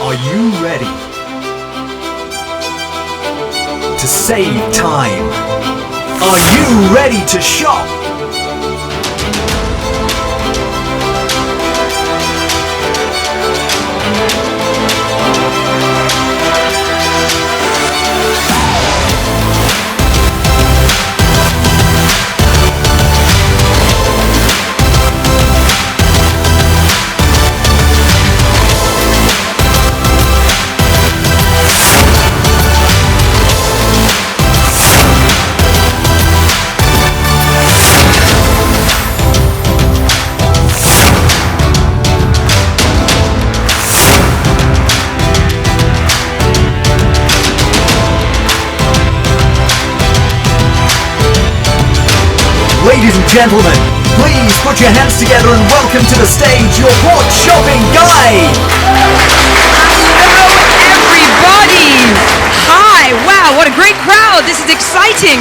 Are you ready to save time? Are you ready to shop? Ladies and gentlemen, please put your hands together and welcome to the stage your Quartz shopping guide! Hello everybody! Hi! Wow, what a great crowd! This is exciting!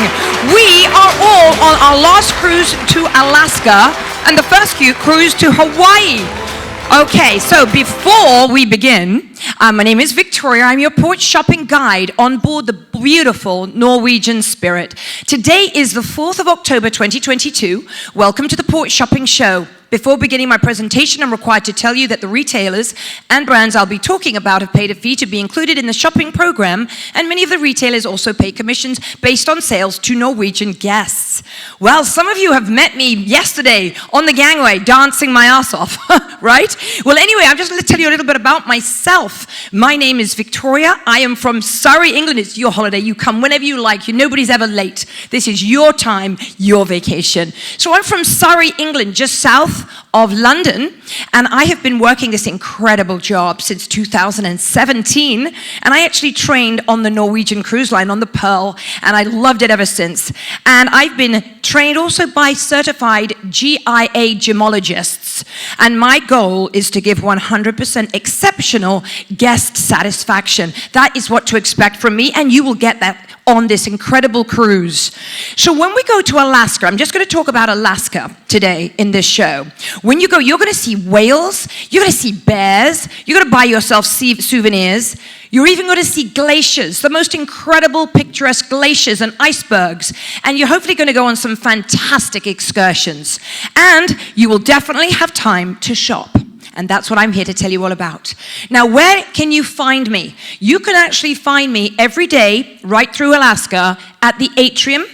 We are all on our last cruise to Alaska and the first cruise to Hawaii. Okay, so before we begin, my name is Victoria. I'm your Quartz shopping guide on board the beautiful Norwegian Spirit. Today is the 4th of October 2022. Welcome to the Quartz Shopping Show. Before beginning my presentation, I'm required to tell you that the retailers and brands I'll be talking about have paid a fee to be included in the shopping program, and many of the retailers also pay commissions based on sales to Norwegian guests. Well, some of you have met me yesterday on the gangway dancing my ass off, right? Well, anyway, I'm just going to tell you a little bit about myself. My name is Victoria. I am from Surrey, England. It's your holiday. You come whenever you like. Nobody's ever late. This is your time, your vacation. So I'm from Surrey, England, just south of London, and I have been working this incredible job since 2017, and I actually trained on the Norwegian cruise line on the Pearl, and I loved it ever since. And I've been trained also by certified GIA gemologists, and my goal is to give 100% exceptional guest satisfaction. That is what to expect from me, and you will get that on this incredible cruise. So when we go to Alaska, I'm just going to talk about Alaska today in this show. When you go, you're going to see whales, you're going to see bears, you're going to buy yourself souvenirs, you're even going to see glaciers, the most incredible picturesque glaciers and icebergs, and you're hopefully going to go on some fantastic excursions. And you will definitely have time to shop. And that's what I'm here to tell you all about. Now, where can you find me? You can actually find me every day right through Alaska at the atrium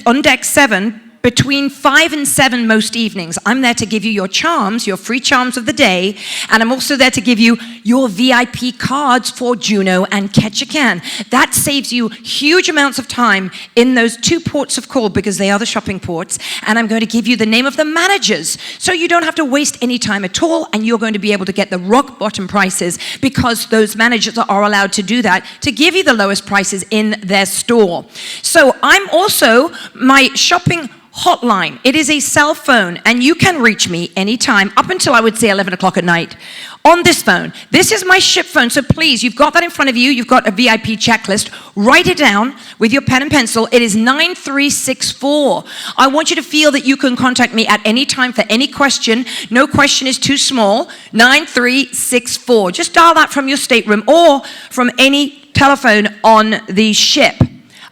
on deck 7 between 5 and 7 most evenings. I'm there to give you your charms, your free charms of the day, and I'm also there to give you your VIP cards for Juneau and Ketchikan. That saves you huge amounts of time in those 2 ports of call because they are the shopping ports, and I'm going to give you the name of the managers so you don't have to waste any time at all, and you're going to be able to get the rock bottom prices because those managers are allowed to do that, to give you the lowest prices in their store. So I'm also my shopping hotline. It is a cell phone, and you can reach me anytime up until I would say 11 o'clock at night on this phone. This is my ship phone, so please, you've got that in front of you. You've got a VIP checklist. Write it down with your pen and pencil. It is 9364. I want you to feel that you can contact me at any time for any question. No question is too small. 9364. Just dial that from your stateroom or from any telephone on the ship.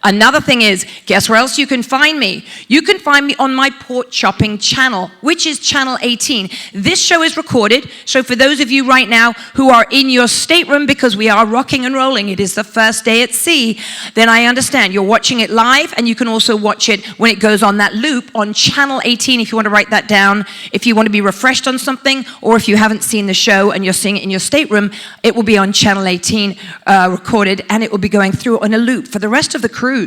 Another thing is, guess where else you can find me? You can find me on my Quartz Shopping channel, which is channel 18. This show is recorded, so for those of you right now who are in your stateroom because we are rocking and rolling, it is the first day at sea, then I understand. You're watching it live, and you can also watch it when it goes on that loop on channel 18 if you want to write that down. If you want to be refreshed on something, or if you haven't seen the show and you're seeing it in your stateroom, it will be on channel 18 recorded, and it will be going through on a loop for the rest of the cruise.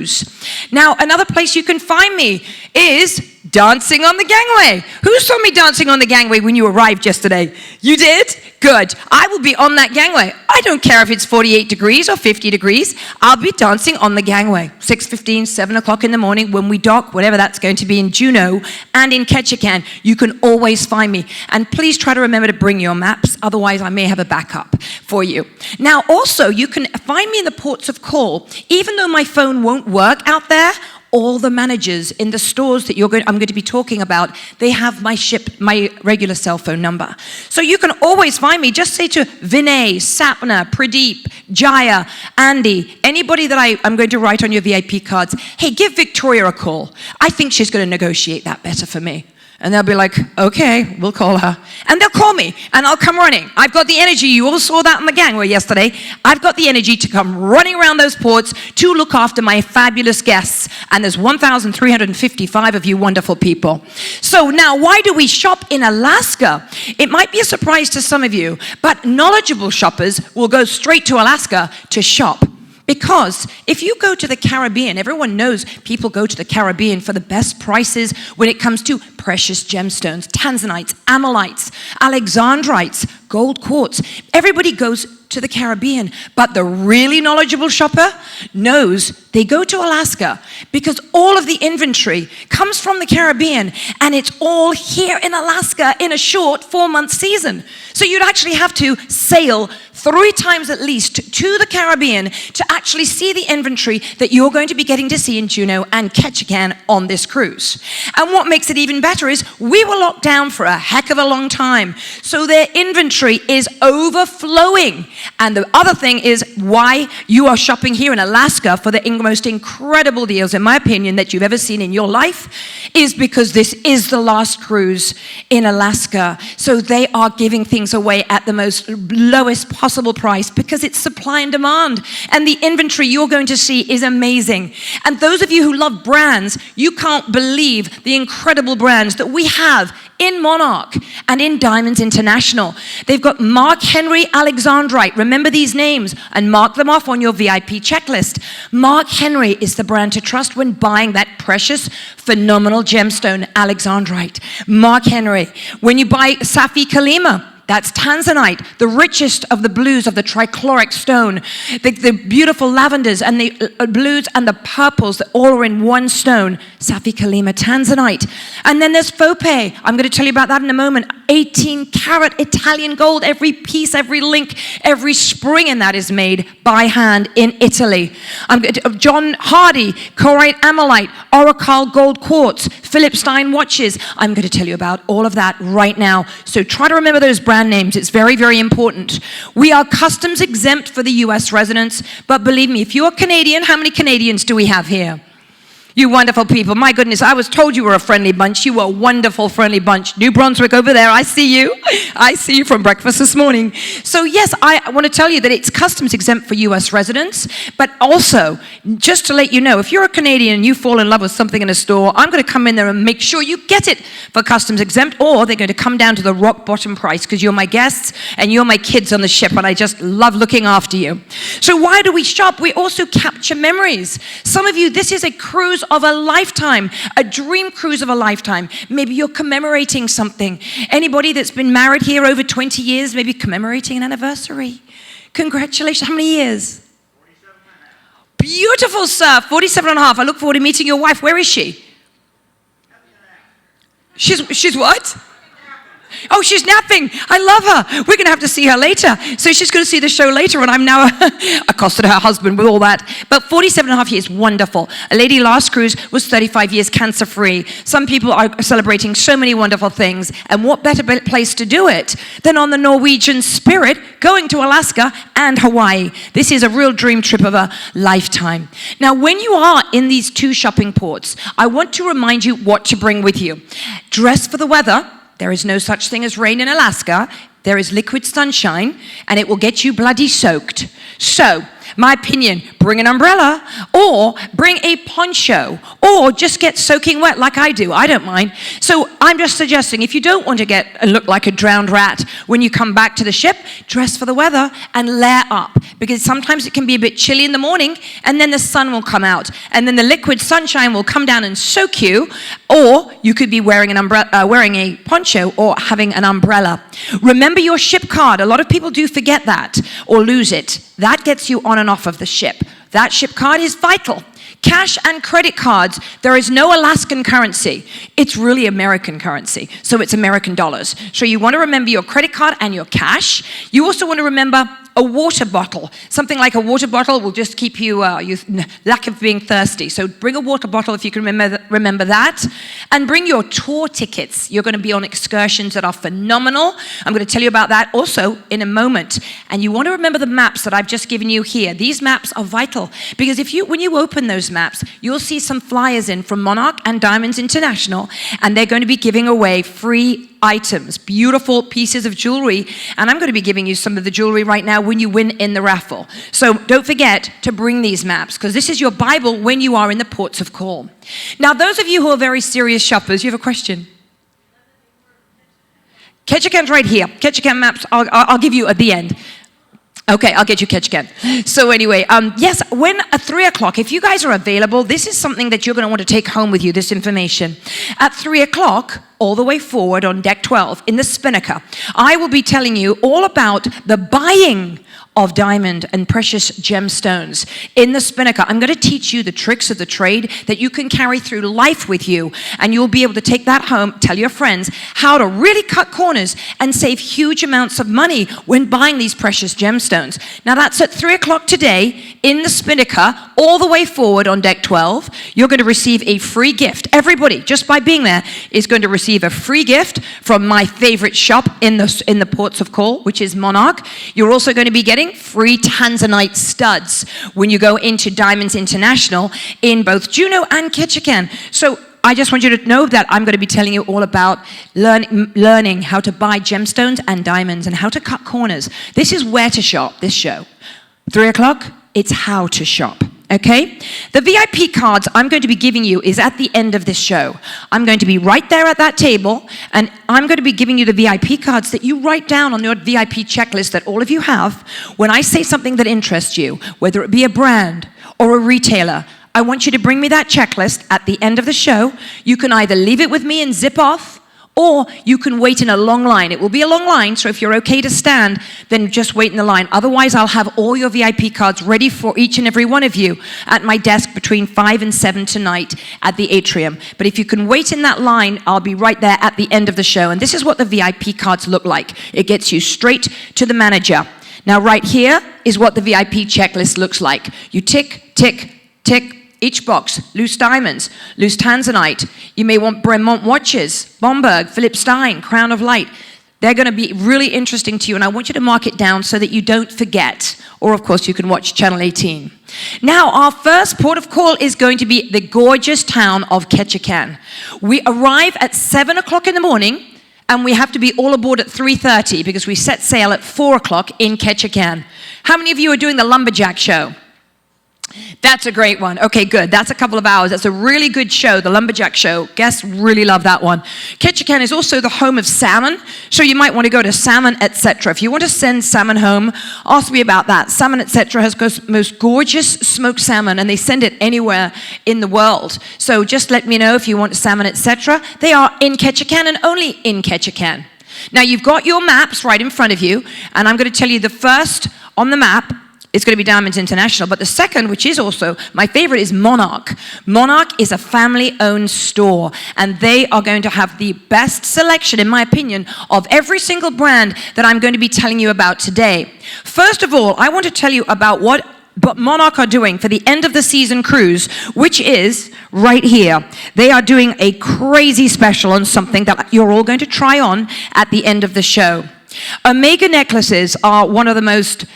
Now, another place you can find me is dancing on the gangway. Who saw me dancing on the gangway when you arrived yesterday? You did? Good. I will be on that gangway. I don't care if it's 48 degrees or 50 degrees. I'll be dancing on the gangway. 6:15, 7 o'clock in the morning when we dock, whatever that's going to be in Juneau and in Ketchikan. You can always find me. And please try to remember to bring your maps. Otherwise, I may have a backup for you. Now, also, you can find me in the ports of call. Even though my phone won't work out there, all the managers in the stores that I'm going to be talking about, they have my regular cell phone number. So you can always find me. Just say to Vinay, Sapna, Pradeep, Jaya, Andy, anybody that I'm going to write on your VIP cards, hey, give Victoria a call. I think she's going to negotiate that better for me. And they'll be like, okay, we'll call her. And they'll call me, and I'll come running. I've got the energy. You all saw that in the gangway yesterday. I've got the energy to come running around those ports to look after my fabulous guests. And there's 1,355 of you wonderful people. So now, why do we shop in Alaska? It might be a surprise to some of you, but knowledgeable shoppers will go straight to Alaska to shop. Because if you go to the Caribbean, everyone knows people go to the Caribbean for the best prices when it comes to precious gemstones, tanzanites, amylites, alexandrites, gold quartz. Everybody goes to the Caribbean, but the really knowledgeable shopper knows they go to Alaska because all of the inventory comes from the Caribbean, and it's all here in Alaska in a short 4-month season. So you'd actually have to sail 3 times at least to the Caribbean to actually see the inventory that you're going to be getting to see in Juneau and Ketchikan on this cruise. And what makes it even better is we were locked down for a heck of a long time, so their inventory is overflowing. And the other thing is why you are shopping here in Alaska for the most incredible deals, in my opinion, that you've ever seen in your life, is because this is the last cruise in Alaska. So they are giving things away at the most lowest possible price because it's supply and demand. And the inventory you're going to see is amazing. And those of you who love brands, you can't believe the incredible brands that we have in Monarch and in Diamonds International. They've got Mark Henry Alexandrite. Remember these names and mark them off on your VIP checklist. Mark Henry is the brand to trust when buying that precious, phenomenal gemstone, Alexandrite. Mark Henry. When you buy Safi Kalima, that's Tanzanite, the richest of the blues of the trichloric stone. The beautiful lavenders and the blues and the purples that all are in one stone. Safi Kalima Tanzanite. And then there's Faupe. I'm going to tell you about that in a moment. 18-karat Italian gold. Every piece, every link, every spring in that is made by hand in Italy. John Hardy, Corite Amylite, Oracle Gold Quartz, Philip Stein watches. I'm going to tell you about all of that right now. So try to remember those brand names. It's very, very important. We are customs exempt for the US residents, but believe me, if you're Canadian, how many Canadians do we have here? You wonderful people. My goodness, I was told you were a friendly bunch. You were a wonderful, friendly bunch. New Brunswick over there, I see you. I see you from breakfast this morning. So yes, I want to tell you that it's customs exempt for US residents, but also, just to let you know, if you're a Canadian and you fall in love with something in a store, I'm going to come in there and make sure you get it for customs exempt, or they're going to come down to the rock bottom price because you're my guests and you're my kids on the ship, and I just love looking after you. So why do we shop? We also capture memories. Some of you, this is a cruise of a lifetime, a dream cruise of a lifetime. Maybe you're commemorating something. Anybody that's been married here over 20 years, maybe commemorating an anniversary. Congratulations. How many years? 47.5. Beautiful, sir. 47.5. I look forward to meeting your wife. Where is she? She's what? Oh, she's napping. I love her. We're going to have to see her later. So she's going to see the show later, and I'm now accosted her husband with all that. But 47.5 years, wonderful. A lady last cruise was 35 years cancer-free. Some people are celebrating so many wonderful things. And what better place to do it than on the Norwegian Spirit, going to Alaska and Hawaii. This is a real dream trip of a lifetime. Now, when you are in these 2 shopping ports, I want to remind you what to bring with you. Dress for the weather. There is no such thing as rain in Alaska. There is liquid sunshine, and it will get you bloody soaked. So, my opinion, bring an umbrella, or bring a poncho, or just get soaking wet like I do. I don't mind. So I'm just suggesting, if you don't want to get and look like a drowned rat when you come back to the ship, dress for the weather and layer up, because sometimes it can be a bit chilly in the morning, and then the sun will come out, and then the liquid sunshine will come down and soak you, or you could be wearing wearing a poncho or having an umbrella. Remember your ship card. A lot of people do forget that or lose it. That gets you on and off of the ship. That ship card is vital. Cash and credit cards, there is no Alaskan currency. It's really American currency, so it's American dollars. So you want to remember your credit card and your cash. You also want to remember a water bottle. Something like a water bottle will just keep you, lack of being thirsty. So bring a water bottle if you can remember that. And bring your tour tickets. You're going to be on excursions that are phenomenal. I'm going to tell you about that also in a moment. And you want to remember the maps that I've just given you here. These maps are vital because when you open those maps, you'll see some flyers in from Monarch and Diamonds International, and they're going to be giving away free items, beautiful pieces of jewelry, and I'm going to be giving you some of the jewelry right now when you win in the raffle. So don't forget to bring these maps, because this is your Bible when you are in the ports of call. Now, those of you who are very serious shoppers, you have a question? Ketchikan's right here. Ketchikan maps, I'll give you at the end. Okay, I'll get you Ketchikan. So anyway, yes, when at 3 o'clock, if you guys are available, this is something that you're going to want to take home with you, this information. At 3 o'clock, all the way forward on deck 12 in the Spinnaker, I will be telling you all about the buying of diamond and precious gemstones in the Spinnaker. I'm going to teach you the tricks of the trade that you can carry through life with you, and you'll be able to take that home, tell your friends how to really cut corners and save huge amounts of money when buying these precious gemstones. Now that's at 3 o'clock today in the Spinnaker, all the way forward on deck 12. You're going to receive a free gift. Everybody, just by being there, is going to receive a free gift from my favorite shop in the ports of call, which is Monarch. You're also going to be getting free Tanzanite studs when you go into Diamonds International in both Juneau and Ketchikan. So I just want you to know that I'm going to be telling you all about learning how to buy gemstones and diamonds and how to cut corners. This is where to shop, this show. 3 o'clock, it's how to shop. Okay? The VIP cards I'm going to be giving you is at the end of this show. I'm going to be right there at that table, and I'm going to be giving you the VIP cards that you write down on your VIP checklist that all of you have. When I say something that interests you, whether it be a brand or a retailer, I want you to bring me that checklist at the end of the show. You can either leave it with me and zip off, or you can wait in a long line. It will be a long line, so if you're okay to stand, then just wait in the line. Otherwise, I'll have all your VIP cards ready for each and every one of you at my desk between 5 and 7 tonight at the atrium. But if you can wait in that line, I'll be right there at the end of the show. And this is what the VIP cards look like. It gets you straight to the manager. Now, right here is what the VIP checklist looks like. You tick, tick, tick, each box, loose diamonds, loose Tanzanite. You may want Bremont watches, Bomberg, Philip Stein, Crown of Light. They're going to be really interesting to you, and I want you to mark it down so that you don't forget. Or, of course, you can watch Channel 18. Now, our first port of call is going to be the gorgeous town of Ketchikan. We arrive at 7 o'clock in the morning, and we have to be all aboard at 3:30 because we set sail at 4 o'clock in Ketchikan. How many of you are doing the Lumberjack show? That's a great one. Okay, good. That's a couple of hours. That's a really good show, the Lumberjack show. Guests really love that one. Ketchikan is also the home of salmon, so you might want to go to Salmon Etc. If you want to send salmon home, ask me about that. Salmon Etc. has the most gorgeous smoked salmon, and they send it anywhere in the world. So just let me know if you want Salmon Etc. They are in Ketchikan and only in Ketchikan. Now, you've got your maps right in front of you, and I'm going to tell you the first on the map. It's going to be Diamonds International, but the second, which is also my favorite, is Monarch. Monarch is a family-owned store, and they are going to have the best selection, in my opinion, of every single brand that I'm going to be telling you about today. First of all, I want to tell you about what Monarch are doing for the end of the season cruise, which is right here. They are doing a crazy special on something that you're all going to try on at the end of the show. Omega necklaces are one of the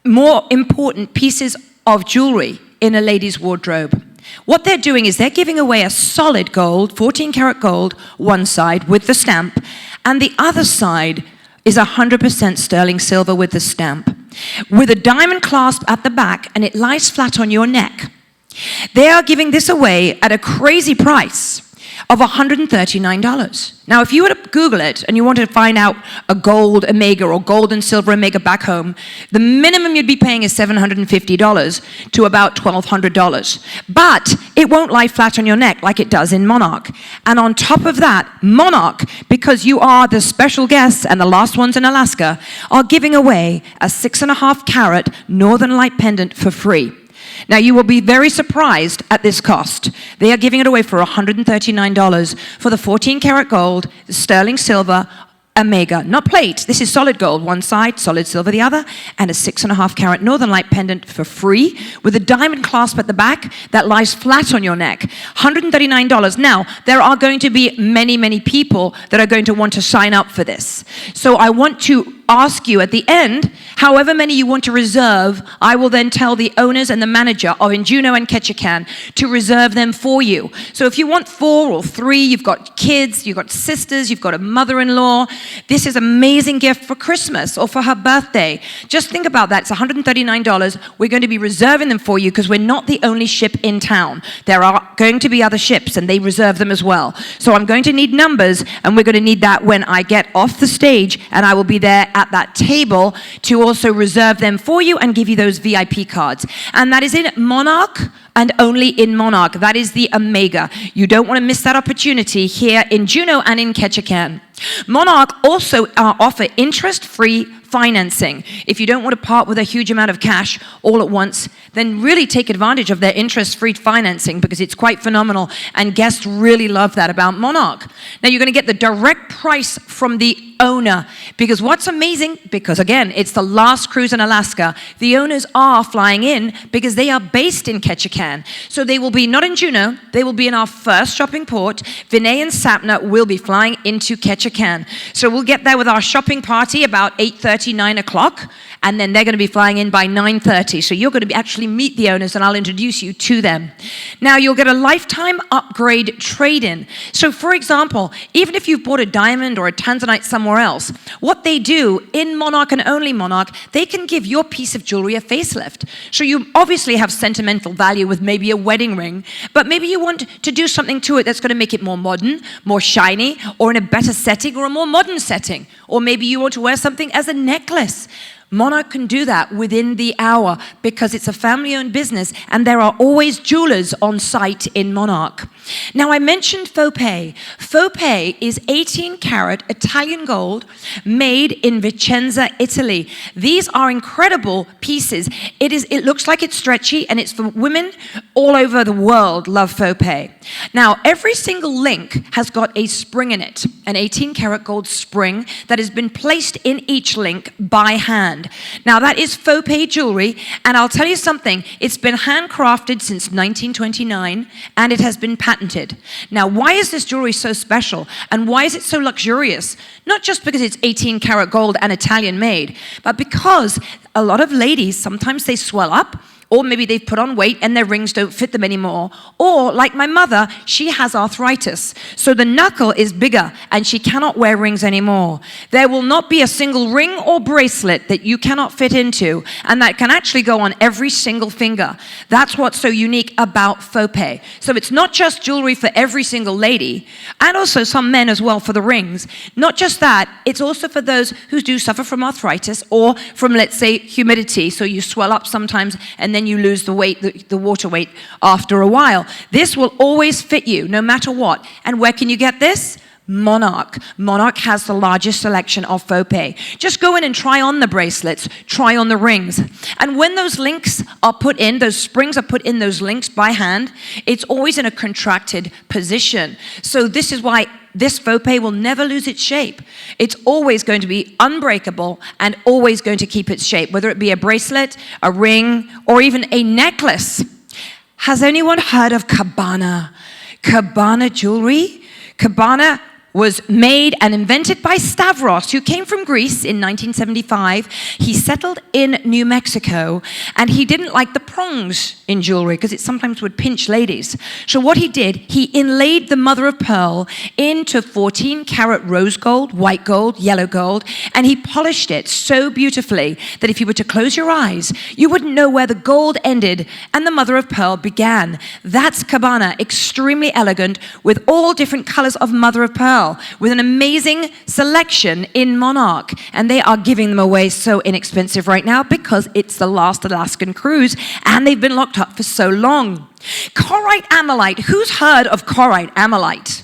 more important pieces of jewelry in a lady's wardrobe. What they're doing is they're giving away a solid gold, 14 karat gold, one side with the stamp, and the other side is 100% sterling silver with the stamp, with a diamond clasp at the back, and it lies flat on your neck. They are giving this away at a crazy price of $139. Now, if you were to Google it and you wanted to find out a gold Omega or gold and silver Omega back home, the minimum you'd be paying is $750 to about $1,200. But it won't lie flat on your neck like it does in Monarch. And on top of that, Monarch, because you are the special guests and the last ones in Alaska, are giving away a 6.5 carat Northern Light pendant for free. Now, you will be very surprised at this cost. They are giving it away for $139 for the 14 karat gold, the sterling silver, Omega, not plate. This is solid gold, one side, solid silver the other, and a 6.5 carat Northern Light pendant for free with a diamond clasp at the back that lies flat on your neck. $139. Now, there are going to be many, many people that are going to want to sign up for this. So I want to ask you at the end, however many you want to reserve, I will then tell the owners and the manager of Injuno and Ketchikan to reserve them for you. So if you want 4 or 3, you've got kids, you've got sisters, you've got a mother-in-law, this is an amazing gift for Christmas or for her birthday. Just think about that. It's $139. We're going to be reserving them for you because we're not the only ship in town. There are going to be other ships and they reserve them as well. So I'm going to need numbers, and we're going to need that when I get off the stage, and I will be there at that table to also reserve them for you and give you those VIP cards. And that is in Monarch and only in Monarch. That is the Omega. You don't want to miss that opportunity here in Juneau and in Ketchikan. Monarch also offer interest-free financing. If you don't want to part with a huge amount of cash all at once, then really take advantage of their interest-free financing because it's quite phenomenal, and guests really love that about Monarch. Now you're going to get the direct price from the owner, because what's amazing, because again, it's the last cruise in Alaska, the owners are flying in because they are based in Ketchikan. So they will be not in Juneau, they will be in our first shopping port. Vinay and Sapna will be flying into Ketchikan. So we'll get there with our shopping party about 8:30, 9 o'clock, and then they're going to be flying in by 9:30. So you're going to actually meet the owners, and I'll introduce you to them. Now you'll get a lifetime upgrade trade-in. So for example, even if you've bought a diamond or a Tanzanite somewhere else, what they do in Monarch and only Monarch, they can give your piece of jewelry a facelift. So you obviously have sentimental value with maybe a wedding ring, but maybe you want to do something to it that's going to make it more modern, more shiny, or in a better setting or a more modern setting. Or maybe you want to wear something as a necklace. Monarch can do that within the hour because it's a family-owned business and there are always jewelers on site in Monarch. Now, I mentioned faux pay. Faux pay is 18-carat Italian gold made in Vicenza, Italy. These are incredible pieces. It looks like it's stretchy, and it's for women all over the world love faux pay. Now, every single link has got a spring in it, an 18-carat gold spring that has been placed in each link by hand. Now, that is faux pay jewelry, and I'll tell you something, it's been handcrafted since 1929, and it has been patented. Now, why is this jewelry so special, and why is it so luxurious? Not just because it's 18-karat gold and Italian made, but because a lot of ladies, sometimes they swell up, or maybe they've put on weight and their rings don't fit them anymore. Or like my mother, she has arthritis. So the knuckle is bigger and she cannot wear rings anymore. There will not be a single ring or bracelet that you cannot fit into, and that can actually go on every single finger. That's what's so unique about faux pay. So it's not just jewelry for every single lady, and also some men as well for the rings. Not just that, it's also for those who do suffer from arthritis or from, let's say, humidity. So you swell up sometimes and then you lose the weight, the water weight after a while. This will always fit you, no matter what. And where can you get this? Monarch. Monarch has the largest selection of faux pay. Just go in and try on the bracelets, try on the rings. And when those links are put in, those springs are put in those links by hand, it's always in a contracted position. So this is why this faux pay will never lose its shape. It's always going to be unbreakable and always going to keep its shape, whether it be a bracelet, a ring, or even a necklace. Has anyone heard of Cabana? Cabana jewelry? Cabana was made and invented by Stavros, who came from Greece in 1975. He settled in New Mexico, and he didn't like the prongs in jewelry because it sometimes would pinch ladies. So what he did, he inlaid the mother of pearl into 14-karat rose gold, white gold, yellow gold, and he polished it so beautifully that if you were to close your eyes, you wouldn't know where the gold ended and the mother of pearl began. That's Cabana, extremely elegant, with all different colors of mother of pearl, with an amazing selection in Monarch. And they are giving them away so inexpensive right now because it's the last Alaskan cruise and they've been locked up for so long. Corite amylite. Who's heard of corite amylite?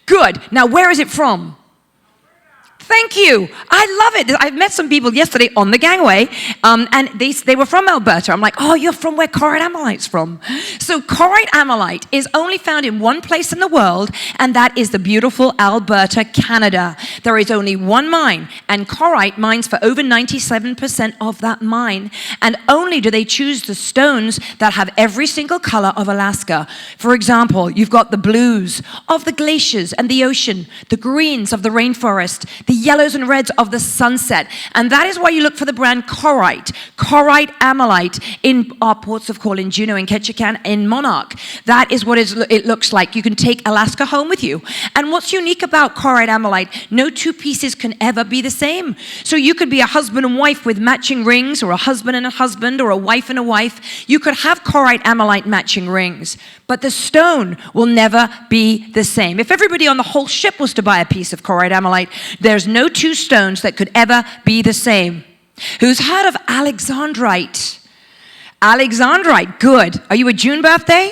Good. Now, where is it from? Thank you. I love it. I met some people yesterday on the gangway, and they were from Alberta. I'm like, oh, you're from where chlorite ammonite's from. So chlorite ammonite is only found in one place in the world, and that is the beautiful Alberta, Canada. There is only one mine, and chlorite mines for over 97% of that mine. And only do they choose the stones that have every single color of Alaska. For example, you've got the blues of the glaciers and the ocean, the greens of the rainforest, the yellows and reds of the sunset. And that is why you look for the brand chlorite ammonite in our ports of call in Juneau, in Ketchikan, in Monarch. That is what it looks like. You can take Alaska home with you. And what's unique about chlorite ammonite, no two pieces can ever be the same. So you could be a husband and wife with matching rings, or a husband and a husband, or a wife and a wife. You could have chlorite ammonite matching rings, but the stone will never be the same. If everybody on the whole ship was to buy a piece of chlorite ammonite, there's no two stones that could ever be the same. Who's heard of alexandrite? Alexandrite, good. Are you a June birthday?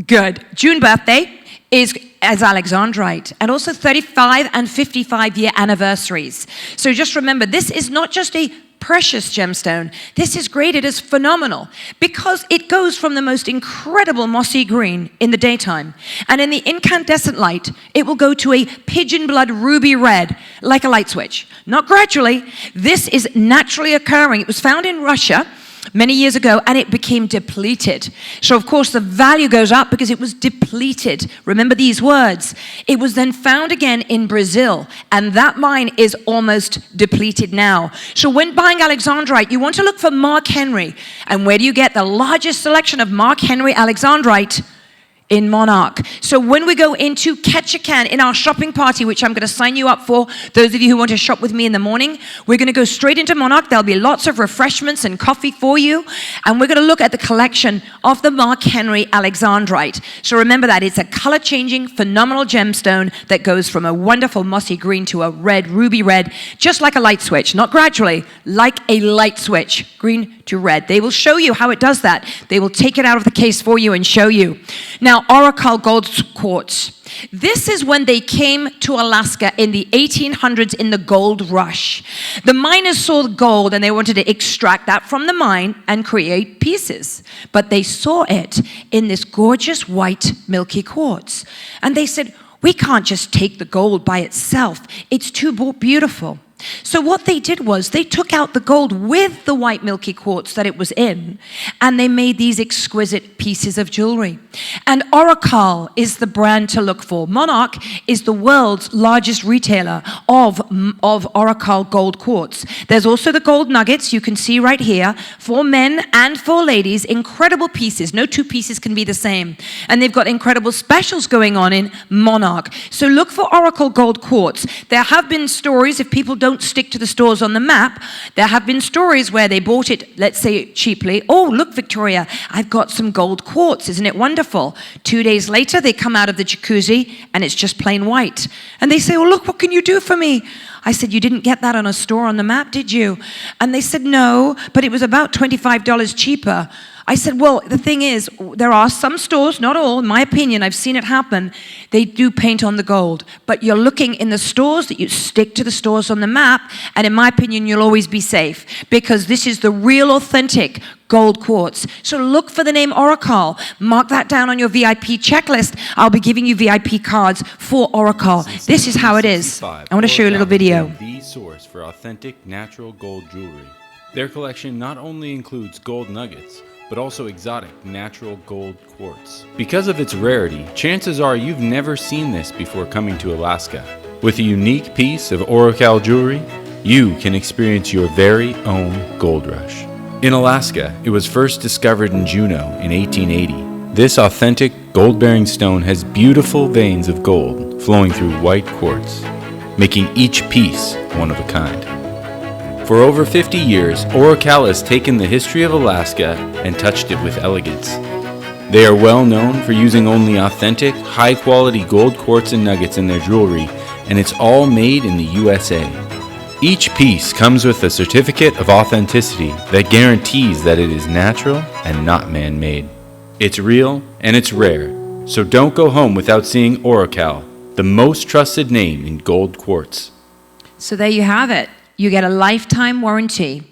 Good. June birthday is as alexandrite, and also 35 and 55 year anniversaries. So just remember, this is not just a precious gemstone. This is graded as phenomenal because it goes from the most incredible mossy green in the daytime, and in the incandescent light, it will go to a pigeon blood ruby red, like a light switch. Not gradually. This is naturally occurring. It was found in Russia many years ago, and it became depleted. So of course the value goes up because it was depleted. Remember these words. It was then found again in Brazil, and that mine is almost depleted now. So when buying alexandrite, you want to look for Mark Henry. And where do you get the largest selection of Mark Henry alexandrite? In Monarch. So when we go into Ketchikan in our shopping party, which I'm going to sign you up for, those of you who want to shop with me in the morning, we're going to go straight into Monarch. There'll be lots of refreshments and coffee for you. And we're going to look at the collection of the Mark Henry alexandrite. So remember that it's a color-changing, phenomenal gemstone that goes from a wonderful mossy green to a red, ruby red, just like a light switch. Not gradually, like a light switch. Green to red. They will show you how it does that. They will take it out of the case for you and show you. Now, Oracle gold quartz. This is when they came to Alaska in the 1800s in the gold rush. The miners saw the gold and they wanted to extract that from the mine and create pieces. But they saw it in this gorgeous white milky quartz. And they said, we can't just take the gold by itself. It's too beautiful. So what they did was they took out the gold with the white milky quartz that it was in, and they made these exquisite pieces of jewelry. And Oracle is the brand to look for. Monarch is the world's largest retailer of Oracle gold quartz. There's also the gold nuggets you can see right here for men and for ladies. Incredible pieces. No two pieces can be the same. And they've got incredible specials going on in Monarch. So look for Oracle gold quartz. There have been stories, if people don't stick to the stores on the map, there have been stories where they bought it, let's say cheaply. Oh, look, Victoria, I've got some gold quartz. Isn't it wonderful? 2 days later, they come out of the jacuzzi and it's just plain white. And they say, oh, look, what can you do for me? I said, you didn't get that on a store on the map, did you? And they said, no, but it was about $25 cheaper. I said, well, the thing is, there are some stores, not all, in my opinion, I've seen it happen, they do paint on the gold. But you're looking in the stores that you stick to the stores on the map, and in my opinion, you'll always be safe, because this is the real authentic gold quartz. So look for the name Oracle. Mark that down on your VIP checklist. I'll be giving you VIP cards for Oracle. This is how it is. I want to show you a little video. The source for authentic natural gold jewelry. Their collection not only includes gold nuggets, but also exotic natural gold quartz. Because of its rarity, chances are you've never seen this before coming to Alaska. With a unique piece of Oracle jewelry, you can experience your very own gold rush. In Alaska, it was first discovered in Juneau in 1880. This authentic gold-bearing stone has beautiful veins of gold flowing through white quartz, making each piece one of a kind. For over 50 years, Oracle has taken the history of Alaska and touched it with elegance. They are well known for using only authentic, high-quality gold quartz and nuggets in their jewelry, and it's all made in the USA. Each piece comes with a certificate of authenticity that guarantees that it is natural and not man-made. It's real and it's rare, so don't go home without seeing Oracle, the most trusted name in gold quartz. So there you have it. You get a lifetime warranty,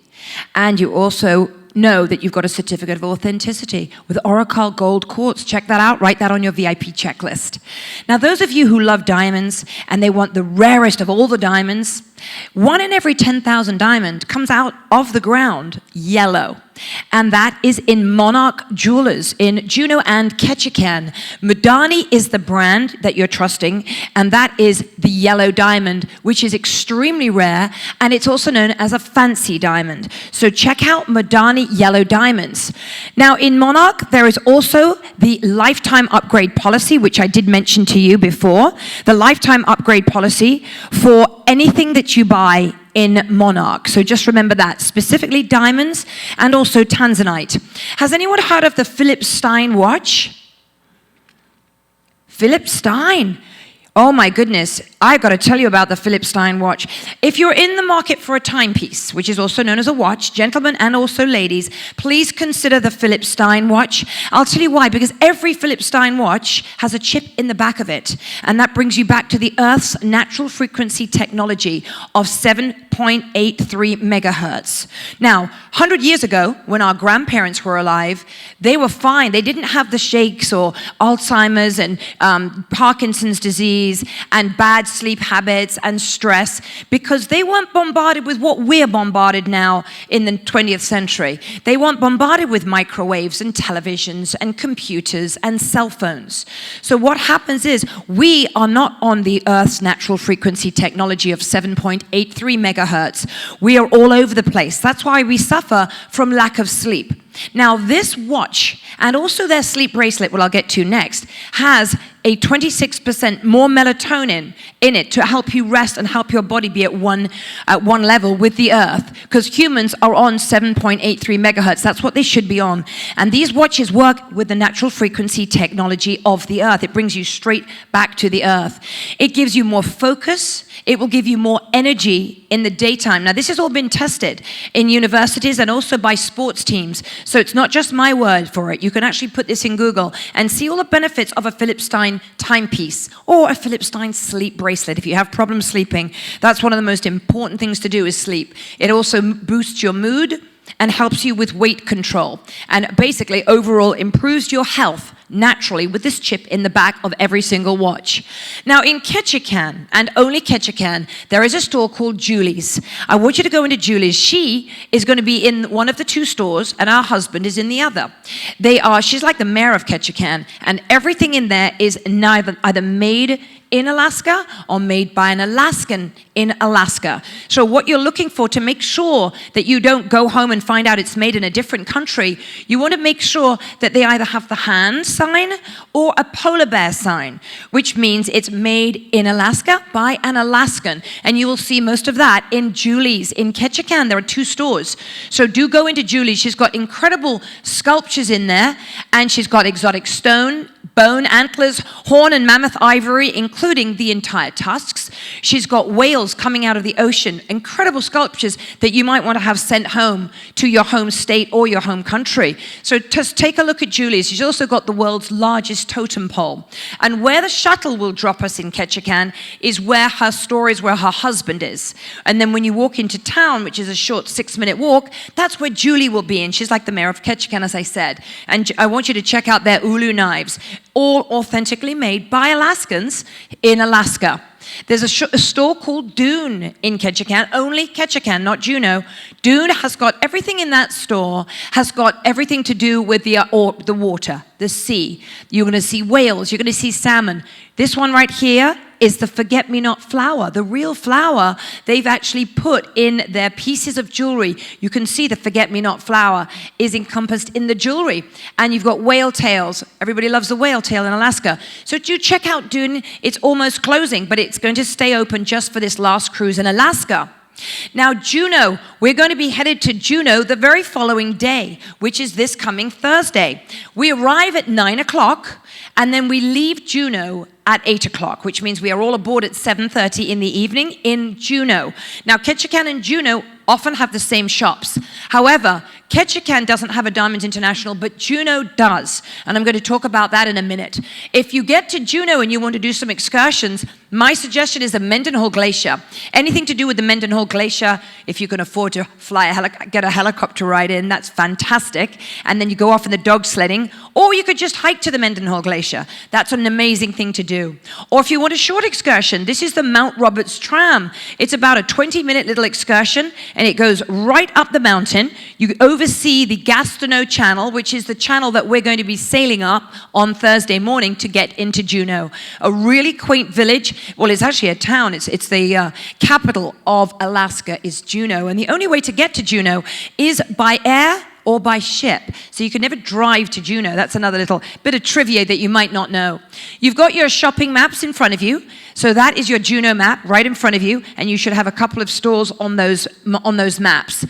and you also know that you've got a certificate of authenticity with Oracle Gold Quartz. Check that out. Write that on your VIP checklist. Now, those of you who love diamonds and they want the rarest of all the diamonds, 1 in every 10,000 diamond comes out of the ground yellow. And that is in Monarch Jewelers in Juneau and Ketchikan. Madani is the brand that you're trusting, and that is the yellow diamond, which is extremely rare, and it's also known as a fancy diamond. So check out Madani yellow diamonds. Now in Monarch, there is also the lifetime upgrade policy, which I did mention to you before. The lifetime upgrade policy for anything that you buy in Monarch. So just remember that, specifically diamonds and also Tanzanite. Has anyone heard of the Philip Stein watch? Philip Stein. Oh my goodness, I've got to tell you about the Philip Stein watch. If you're in the market for a timepiece, which is also known as a watch, gentlemen and also ladies, please consider the Philip Stein watch. I'll tell you why, because every Philip Stein watch has a chip in the back of it, and that brings you back to the Earth's natural frequency technology of 7.83 megahertz. Now, 100 years ago, when our grandparents were alive, they were fine. They didn't have the shakes or Alzheimer's and Parkinson's disease and bad sleep habits and stress, because they weren't bombarded with what we're bombarded now in the 20th century. They weren't bombarded with microwaves and televisions and computers and cell phones. So what happens is we are not on the Earth's natural frequency technology of 7.83 megahertz. We are all over the place. That's why we suffer from lack of sleep. Now, this watch, and also their sleep bracelet, what I'll get to next, has a 26% more melatonin in it to help you rest and help your body be at one level with the Earth, because humans are on 7.83 megahertz. That's what they should be on. And these watches work with the natural frequency technology of the Earth. It brings you straight back to the Earth. It gives you more focus. It will give you more energy in the daytime. Now, this has all been tested in universities and also by sports teams. So it's not just my word for it. You can actually put this in Google and see all the benefits of a Philip Stein timepiece or a Philip Stein sleep bracelet. If you have problems sleeping, that's one of the most important things to do is sleep. It also boosts your mood and helps you with weight control, and basically overall improves your health naturally with this chip in the back of every single watch. Now in Ketchikan, and only Ketchikan, there is a store called Julie's. I want you to go into Julie's. She is going to be in one of the two stores, and our husband is in the other. She's like the mayor of Ketchikan, and everything in there is either made in Alaska or made by an Alaskan in Alaska. So what you're looking for to make sure that you don't go home and find out it's made in a different country, you want to make sure that they either have the hand sign or a polar bear sign, which means it's made in Alaska by an Alaskan. And you will see most of that in Julie's. In Ketchikan, there are two stores. So do go into Julie's. She's got incredible sculptures in there, and she's got exotic stone, bone, antlers, horn, and mammoth ivory, including the entire tusks. She's got whales coming out of the ocean, incredible sculptures that you might want to have sent home to your home state or your home country. So just take a look at Julie's. She's also got the world's largest totem pole. And where the shuttle will drop us in Ketchikan is where her store is, where her husband is. And then when you walk into town, which is a short 6-minute walk, that's where Julie will be. And she's like the mayor of Ketchikan, as I said. And I want you to check out their ulu knives, all authentically made by Alaskans in Alaska. There's a store called Dune in Ketchikan, only Ketchikan, not Juneau. Dune has got everything in that store, has got everything to do with the water, the sea. You're going to see whales, you're going to see salmon. This one right here is the forget-me-not flower, the real flower they've actually put in their pieces of jewelry. You can see the forget-me-not flower is encompassed in the jewelry. And you've got whale tails. Everybody loves the whale tail in Alaska. So do check out Dune. It's almost closing, but it's going to stay open just for this last cruise in Alaska. Now, Juneau, we're going to be headed to Juneau the very following day, which is this coming Thursday. We arrive at 9 o'clock, and then we leave Juneau at 8 o'clock, which means we are all aboard at 7:30 in the evening in Juneau. Now, Ketchikan and Juneau often have the same shops. However, Ketchikan doesn't have a Diamonds International, but Juneau does. And I'm going to talk about that in a minute. If you get to Juneau and you want to do some excursions, My suggestion is the Mendenhall Glacier. Anything to do with the Mendenhall Glacier, if you can afford to get a helicopter ride in, that's fantastic. And then you go off in the dog sledding, or you could just hike to the Mendenhall Glacier. That's an amazing thing to do. Or if you want a short excursion, this is the Mount Roberts Tram. It's about a 20-minute little excursion, and it goes right up the mountain. You oversee the Gastineau Channel, which is the channel that we're going to be sailing up on Thursday morning to get into Juneau. A really quaint village. Well, it's actually a town. It's the capital of Alaska is Juneau. And the only way to get to Juneau is by air or by ship. So you can never drive to Juneau. That's another little bit of trivia that you might not know. You've got your shopping maps in front of you. So that is your Juneau map right in front of you. And you should have a couple of stores on those maps.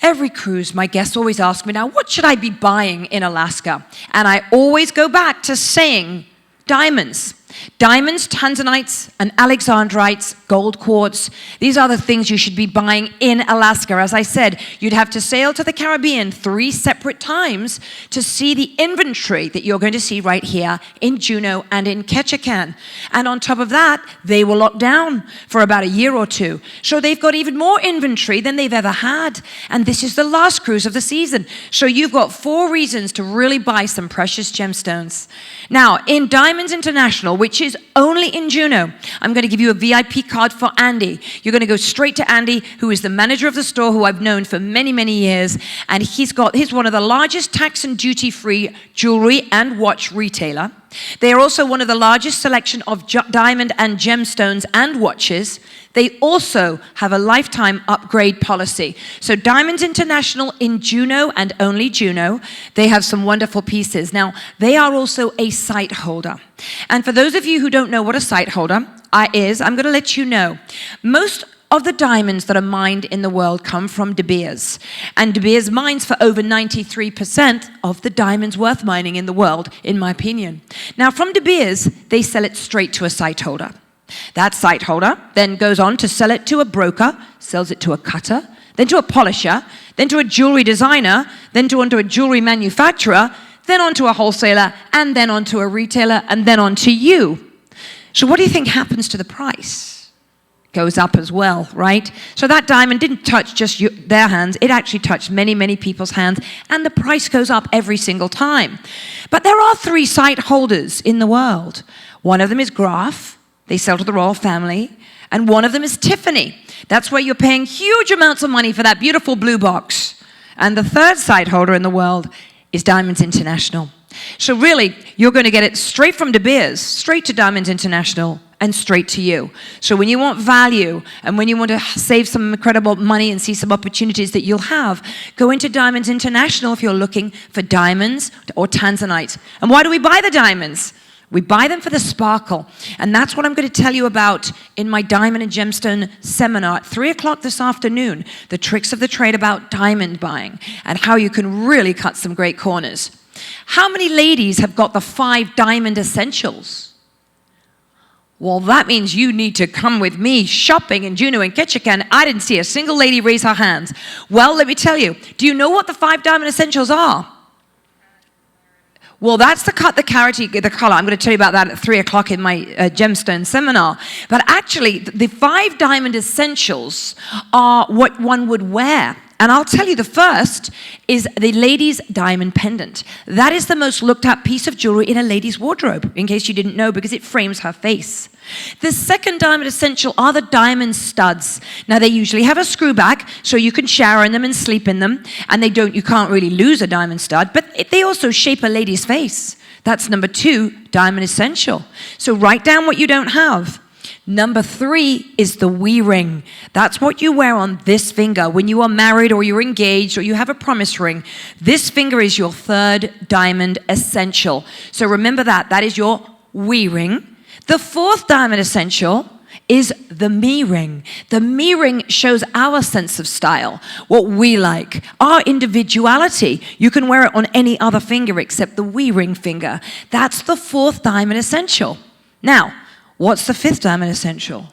Every cruise, my guests always ask me, now, what should I be buying in Alaska? And I always go back to saying diamonds. Diamonds, tanzanites, and alexandrites, gold quartz. These are the things you should be buying in Alaska. As I said, you'd have to sail to the Caribbean 3 separate times to see the inventory that you're going to see right here in Juneau and in Ketchikan. And on top of that, they were locked down for about a year or two. So they've got even more inventory than they've ever had. And this is the last cruise of the season. So you've got 4 reasons to really buy some precious gemstones. Now, in Diamonds International, which is only in Juneau, I'm going to give you a VIP card for Andy. You're going to go straight to Andy, who is the manager of the store, who I've known for many, many years. And he's one of the largest tax and duty-free jewelry and watch retailer. They are also one of the largest selection of diamond and gemstones and watches. They also have a lifetime upgrade policy. So Diamonds International in Juneau and only Juneau, they have some wonderful pieces. Now, they are also a site holder. And for those of you who don't know what a site holder is, I'm going to let you know. Most of the diamonds that are mined in the world come from De Beers. And De Beers mines for over 93% of the diamonds worth mining in the world, in my opinion. Now, from De Beers, they sell it straight to a site holder. That site holder then goes on to sell it to a broker, sells it to a cutter, then to a polisher, then to a jewelry designer, then onto a jewelry manufacturer, then onto a wholesaler, and then onto a retailer, and then onto you. So what do you think happens to the price? Goes up as well, right? So that diamond didn't touch just their hands. It actually touched many, many people's hands, and the price goes up every single time. But there are 3 site holders in the world. One of them is Graf. They sell to the royal family. And one of them is Tiffany. That's where you're paying huge amounts of money for that beautiful blue box. And the 3rd site holder in the world is Diamonds International. So really, you're going to get it straight from De Beers, straight to Diamonds International, and straight to you. So when you want value, and when you want to save some incredible money and see some opportunities that you'll have, go into Diamonds International if you're looking for diamonds or tanzanite. And why do we buy the diamonds? We buy them for the sparkle. And that's what I'm going to tell you about in my Diamond and Gemstone seminar at 3 o'clock this afternoon. The tricks of the trade about diamond buying and how you can really cut some great corners. How many ladies have got the 5 diamond essentials? Well, that means you need to come with me shopping in Juneau and Ketchikan. I didn't see a single lady raise her hands. Well, let me tell you. Do you know what the 5 diamond essentials are? Well, that's the color. I'm going to tell you about that at 3 o'clock in my gemstone seminar. But actually, the 5 diamond essentials are what one would wear. And I'll tell you, the first is the lady's diamond pendant. That is the most looked at piece of jewelry in a lady's wardrobe, in case you didn't know, because it frames her face. The second diamond essential are the diamond studs. Now, they usually have a screw back, so you can shower in them and sleep in them, and you can't really lose a diamond stud, but they also shape a lady's face. That's number 2, diamond essential. So write down what you don't have. Number 3 is the we ring. That's what you wear on this finger when you are married or you're engaged or you have a promise ring. This finger is your 3rd diamond essential. So remember that. That is your we ring. The 4th diamond essential is the me ring. The me ring shows our sense of style, what we like, our individuality. You can wear it on any other finger except the we ring finger. That's the 4th diamond essential. Now, what's the 5th diamond essential?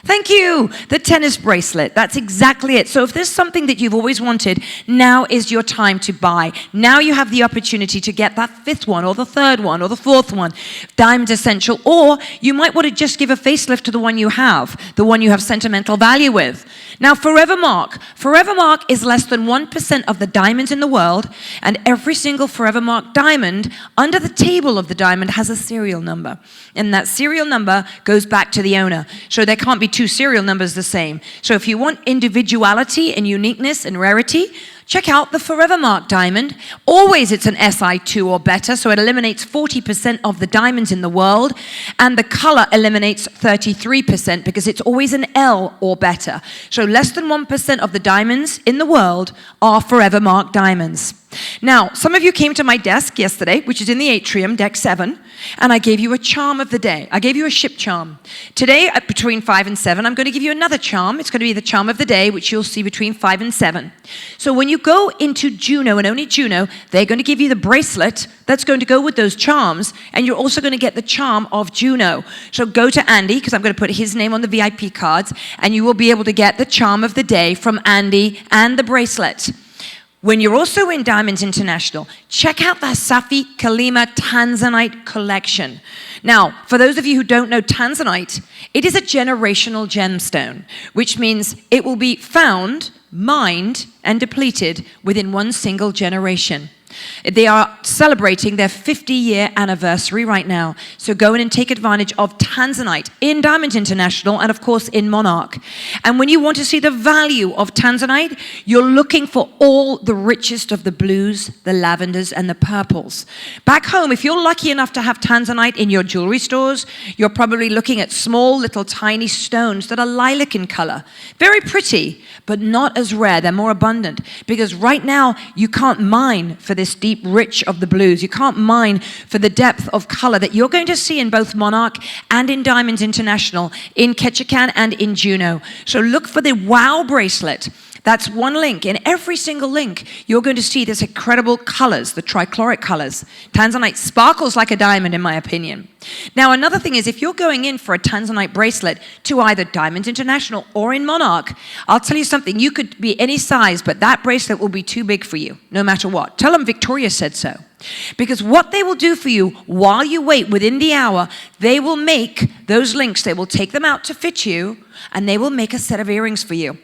Thank you. The tennis bracelet. That's exactly it. So if there's something that you've always wanted, now is your time to buy. Now you have the opportunity to get that 5th one or the 3rd one or the 4th one, Diamond Essential, or you might want to just give a facelift to the one you have sentimental value with. Now, Forevermark is less than 1% of the diamonds in the world, and every single Forevermark diamond under the table of the diamond has a serial number, and that serial number goes back to the owner. So there can't be 2 serial numbers the same. So if you want individuality and uniqueness and rarity, check out the Forevermark diamond. Always it's an SI2 or better, so it eliminates 40% of the diamonds in the world, and the color eliminates 33% because it's always an L or better. So less than 1% of the diamonds in the world are Forevermark diamonds. Now, some of you came to my desk yesterday, which is in the atrium, deck 7, and I gave you a charm of the day. I gave you a ship charm. Today, between 5 and 7, I'm going to give you another charm. It's going to be the charm of the day, which you'll see between 5 and 7. So when you go into Juno, and only Juno, they're going to give you the bracelet that's going to go with those charms, and you're also going to get the charm of Juno. So go to Andy, because I'm going to put his name on the VIP cards, and you will be able to get the charm of the day from Andy and the bracelet. When you're also in Diamonds International, check out the Safi Kalima Tanzanite collection. Now, for those of you who don't know Tanzanite, it is a generational gemstone, which means it will be found, mined, and depleted within one single generation. They are celebrating their 50-year anniversary right now. So go in and take advantage of Tanzanite in Diamonds International and, of course, in Monarch. And when you want to see the value of Tanzanite, you're looking for all the richest of the blues, the lavenders, and the purples. Back home, if you're lucky enough to have Tanzanite in your jewelry stores, you're probably looking at small, little, tiny stones that are lilac in color. Very pretty, but not as rare. They're more abundant. Because right now, you can't mine for this deep rich of the blues. You can't mine for the depth of color that you're going to see in both Monarch and in Diamonds International, in Ketchikan and in Juno. So look for the Wow bracelet. That's one link. In every single link, you're going to see this incredible colors, the trichloric colors. Tanzanite sparkles like a diamond, in my opinion. Now, another thing is, if you're going in for a Tanzanite bracelet to either Diamonds International or in Monarch, I'll tell you something. You could be any size, but that bracelet will be too big for you, no matter what. Tell them Victoria said so. Because what they will do for you while you wait within the hour, they will make those links, they will take them out to fit you, and they will make a set of earrings for you.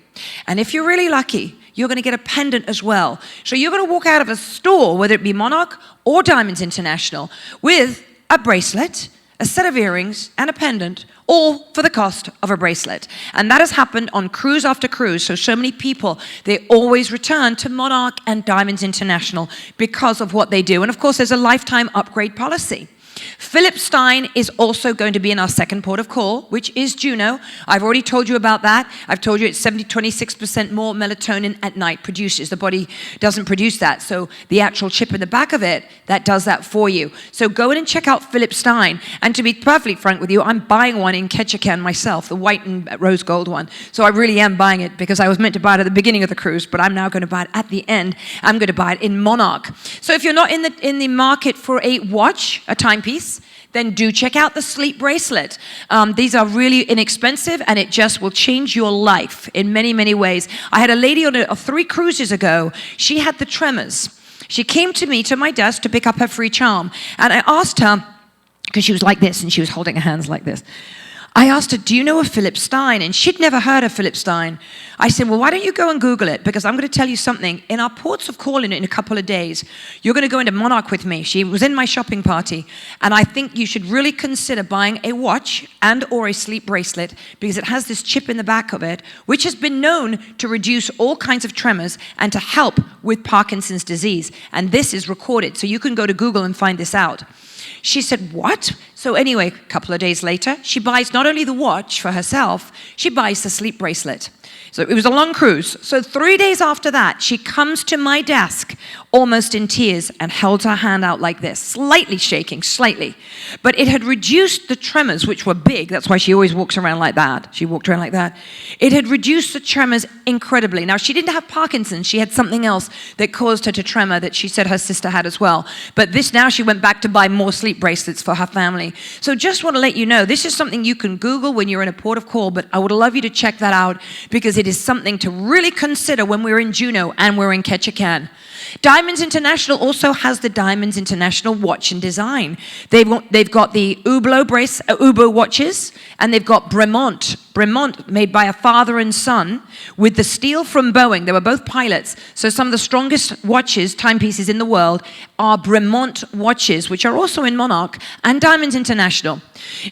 And if you're really lucky, you're going to get a pendant as well. So you're going to walk out of a store, whether it be Monarch or Diamonds International, with a bracelet, a set of earrings, and a pendant, all for the cost of a bracelet. And that has happened on cruise after cruise. So many people, they always return to Monarch and Diamonds International because of what they do. And of course, there's a lifetime upgrade policy. Philip Stein is also going to be in our second port of call, which is Juno. I've already told you about that. I've told you it's 26% more melatonin at night produces. The body doesn't produce that. So the actual chip in the back of it, that does that for you. So go in and check out Philip Stein. And to be perfectly frank with you, I'm buying one in Ketchikan myself, the white and rose gold one. So I really am buying it because I was meant to buy it at the beginning of the cruise, but I'm now going to buy it at the end. I'm going to buy it in Monarch. So if you're not in the market for a watch, a timepiece, then do check out the sleep bracelet. These are really inexpensive, and it just will change your life in many, many ways. I had a lady on 3 cruises ago. She had the tremors. She came to me, to my desk, to pick up her free charm. And I asked her, because she was like this, and she was holding her hands like this. I asked her, do you know of Philip Stein? And she'd never heard of Philip Stein. I said, well, why don't you go and Google it? Because I'm going to tell you something. In our ports of call in a couple of days, you're going to go into Monarch with me. She was in my shopping party. And I think you should really consider buying a watch and or a sleep bracelet, because it has this chip in the back of it, which has been known to reduce all kinds of tremors and to help with Parkinson's disease. And this is recorded. So you can go to Google and find this out. She said, what? So anyway, a couple of days later, she buys not only the watch for herself, she buys the sleep bracelet. So it was a long cruise. So 3 days after that, she comes to my desk almost in tears and held her hand out like this, slightly shaking, slightly. But it had reduced the tremors, which were big. That's why she always walks around like that. She walked around like that. It had reduced the tremors incredibly. Now, she didn't have Parkinson's. She had something else that caused her to tremor that she said her sister had as well. But this now, she went back to buy more sleep bracelets for her family. So just want to let you know, this is something you can Google when you're in a port of call, but I would love you to check that out because it is something to really consider when we're in Juneau and we're in Ketchikan. Diamonds International also has the Diamonds International watch and design. They've got the Hublot watches, and they've got Bremont made by a father and son with the steel from Boeing. They were both pilots. So some of the strongest watches, timepieces in the world are Bremont watches, which are also in Monarch and Diamonds International.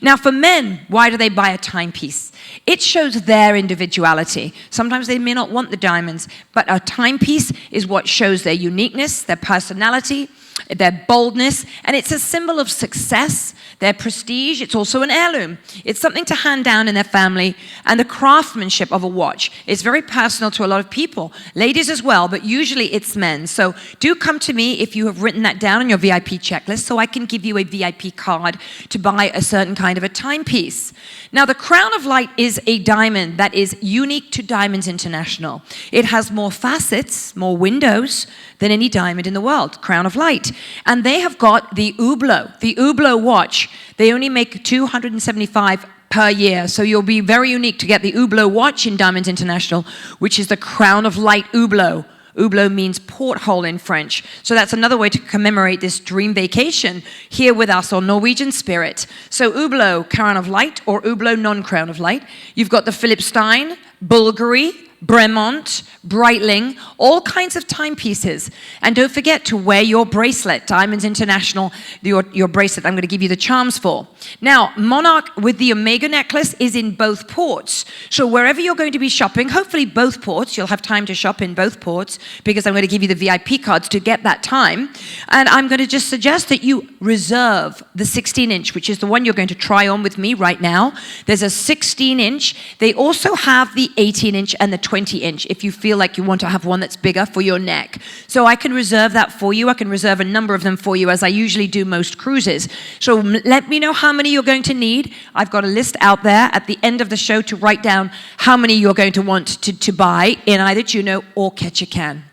Now for men, why do they buy a timepiece? It shows their individuality. Sometimes they may not want the diamonds, but a timepiece is what shows their uniqueness, their personality, their boldness, and it's a symbol of success, their prestige. It's also an heirloom. It's something to hand down in their family, and the craftsmanship of a watch is very personal to a lot of people, ladies as well, but usually it's men. So do come to me if you have written that down on your VIP checklist so I can give you a VIP card to buy a certain kind of a timepiece. Now the Crown of Light is a diamond that is unique to Diamonds International. It has more facets, more windows than any diamond in the world, Crown of Light. And they have got the Hublot watch. They only make 275 per year, so you'll be very unique to get the Hublot watch in Diamonds International, which is the Crown of Light Hublot. Hublot means porthole in French. So that's another way to commemorate this dream vacation here with us on Norwegian Spirit. So Hublot, Crown of Light, or Hublot non-Crown of Light. You've got the Philip Stein, Bulgari, Bremont, Breitling, all kinds of timepieces. And don't forget to wear your bracelet, Diamonds International, your bracelet I'm going to give you the charms for. Now, Monarch with the Omega necklace is in both ports. So wherever you're going to be shopping, hopefully both ports, you'll have time to shop in both ports because I'm going to give you the VIP cards to get that time. And I'm going to just suggest that you reserve the 16-inch, which is the one you're going to try on with me right now. There's a 16-inch. They also have the 18-inch and the 20-inch if you feel like you want to have one that's bigger for your neck. So I can reserve that for you. I can reserve a number of them for you as I usually do most cruises. So let me know how many you're going to need. I've got a list out there at the end of the show to write down how many you're going to want to buy in either Juneau or Ketchikan.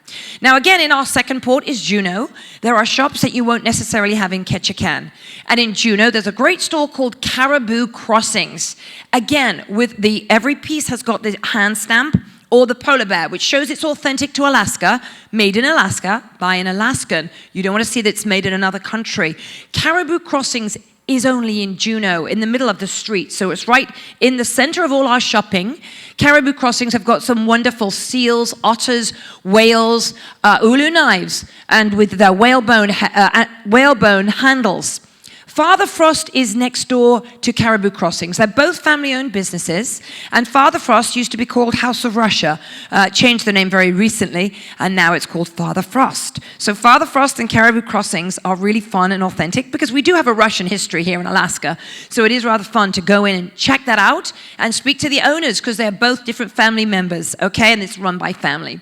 Now again, in our second port is Juneau. There are shops that you won't necessarily have in Ketchikan. And in Juneau, there's a great store called Caribou Crossings. Again, every piece has got the hand stamp or the polar bear, which shows it's authentic to Alaska, made in Alaska by an Alaskan. You don't want to see that it's made in another country. Caribou Crossings is only in Juneau, in the middle of the street. So it's right in the center of all our shopping. Caribou Crossings have got some wonderful seals, otters, whales, ulu knives, and with their whalebone handles. Father Frost is next door to Caribou Crossings. They're both family-owned businesses, and Father Frost used to be called House of Russia, changed the name very recently, and now it's called Father Frost. So Father Frost and Caribou Crossings are really fun and authentic because we do have a Russian history here in Alaska, so it is rather fun to go in and check that out and speak to the owners because they're both different family members, okay, and it's run by family.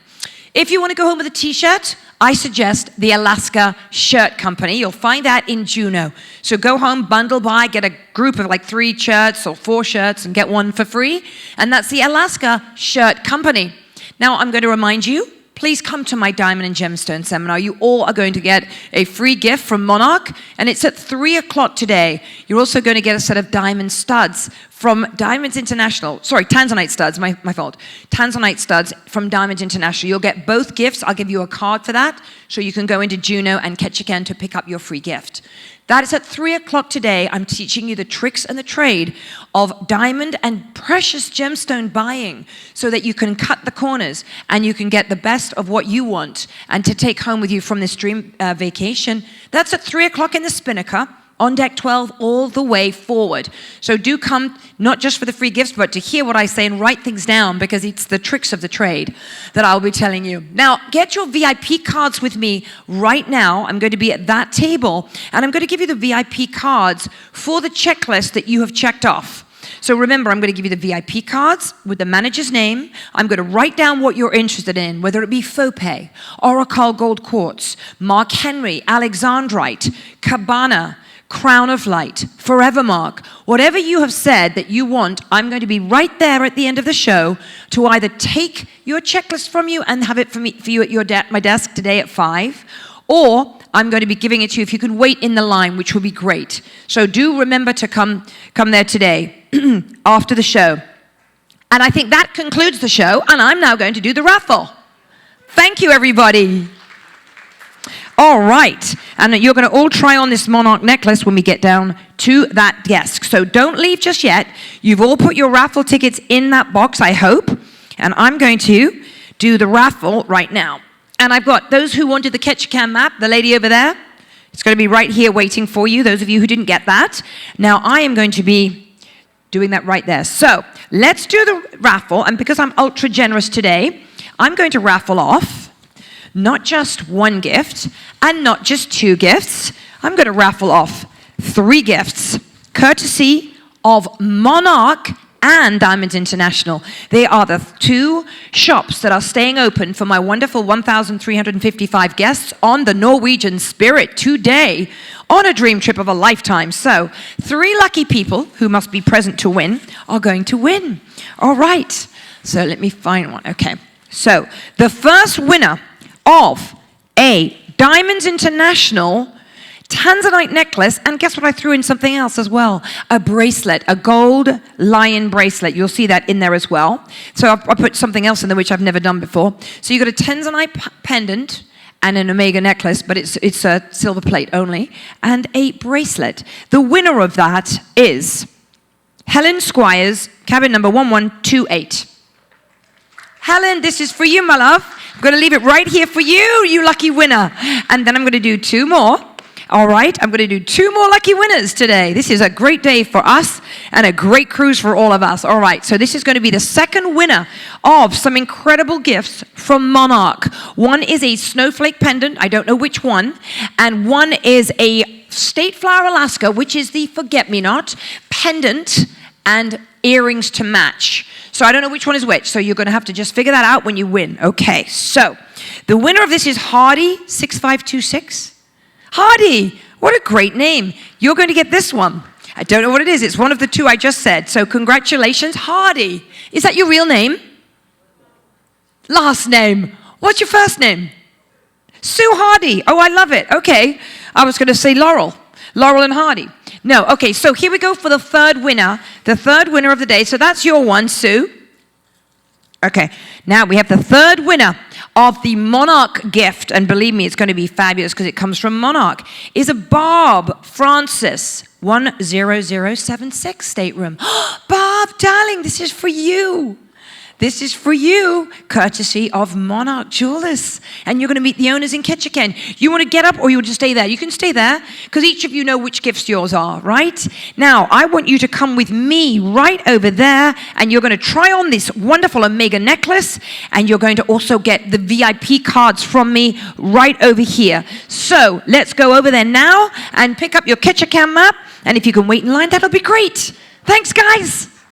If you want to go home with a t-shirt, I suggest the Alaska Shirt Company. You'll find that in Juneau. So go home, bundle buy, get a group of like 3 shirts or 4 shirts and get one for free. And that's the Alaska Shirt Company. Now I'm going to remind you, please come to my Diamond and Gemstone seminar. You all are going to get a free gift from Monarch, and it's at 3 o'clock today. You're also going to get a set of diamond studs from Diamonds International. Sorry, Tanzanite studs, my fault. Tanzanite studs from Diamonds International. You'll get both gifts. I'll give you a card for that, so you can go into Juneau and Ketchikan to pick up your free gift. That is at 3 o'clock today. I'm teaching you the tricks and the trade of diamond and precious gemstone buying so that you can cut the corners and you can get the best of what you want and to take home with you from this dream vacation. That's at 3 o'clock in the Spinnaker on deck 12 all the way forward. So do come, not just for the free gifts, but to hear what I say and write things down because it's the tricks of the trade that I'll be telling you. Now, get your VIP cards with me right now. I'm going to be at that table, and I'm going to give you the VIP cards for the checklist that you have checked off. So remember, I'm going to give you the VIP cards with the manager's name. I'm going to write down what you're interested in, whether it be Fope, Oracle Gold Quartz, Mark Henry, Alexandrite, Cabana, Crown of Light, Forevermark, whatever you have said that you want, I'm going to be right there at the end of the show to either take your checklist from you and have it for you at my desk today at 5, or I'm going to be giving it to you if you can wait in the line, which would be great. So do remember to come there today after the show. And I think that concludes the show, and I'm now going to do the raffle. Thank you, everybody. All right, and you're going to all try on this Monarch necklace when we get down to that desk. So don't leave just yet. You've all put your raffle tickets in that box, I hope. And I'm going to do the raffle right now. And I've got those who wanted the Ketchikan map, the lady over there. It's going to be right here waiting for you, those of you who didn't get that. Now I am going to be doing that right there. So let's do the raffle. And because I'm ultra generous today, I'm going to raffle off not just one gift and not just 2 gifts. I'm going to raffle off 3 gifts, courtesy of Monarch and Diamonds International. They are the 2 shops that are staying open for my wonderful 1,355 guests on the Norwegian Spirit today on a dream trip of a lifetime. So 3 lucky people who must be present to win are going to win. All right, so let me find one. Okay, so the first winner of a Diamonds International Tanzanite necklace, and guess what, I threw in something else as well, a bracelet, a gold lion bracelet. You'll see that in there as well. So I put something else in there which I've never done before. So you got a Tanzanite pendant and an Omega necklace, but it's a silver plate only, and a bracelet. The winner of that is Helen Squires, cabin number 1128. Helen, this is for you, my love. I'm going to leave it right here for you, you lucky winner. And then I'm going to do 2 more. All right, I'm going to do 2 more lucky winners today. This is a great day for us and a great cruise for all of us. All right, so this is going to be the second winner of some incredible gifts from Monarch. One is a snowflake pendant, I don't know which one, and one is a State Flower Alaska, which is the forget-me-not pendant and earrings to match. So I don't know which one is which, so you're going to have to just figure that out when you win. Okay, so the winner of this is Hardy6526. Hardy, what a great name. You're going to get this one. I don't know what it is. It's one of the 2 I just said. So congratulations, Hardy. Is that your real name? Last name. What's your first name? Sue Hardy. Oh, I love it. Okay. I was going to say Laurel. Laurel and Hardy. No, okay, so here we go for the third winner of the day. So that's your one, Sue. Okay, now we have the third winner of the Monarch gift, and believe me, it's going to be fabulous because it comes from Monarch, is a Bob Francis 10076 stateroom. Bob, darling, this is for you. This is for you, courtesy of Monarch Jewelers. And you're going to meet the owners in Ketchikan. You want to get up or you want to stay there? You can stay there because each of you know which gifts yours are, right? Now, I want you to come with me right over there and you're going to try on this wonderful Omega necklace and you're going to also get the VIP cards from me right over here. So let's go over there now and pick up your Ketchikan map. And if you can wait in line, that'll be great. Thanks, guys.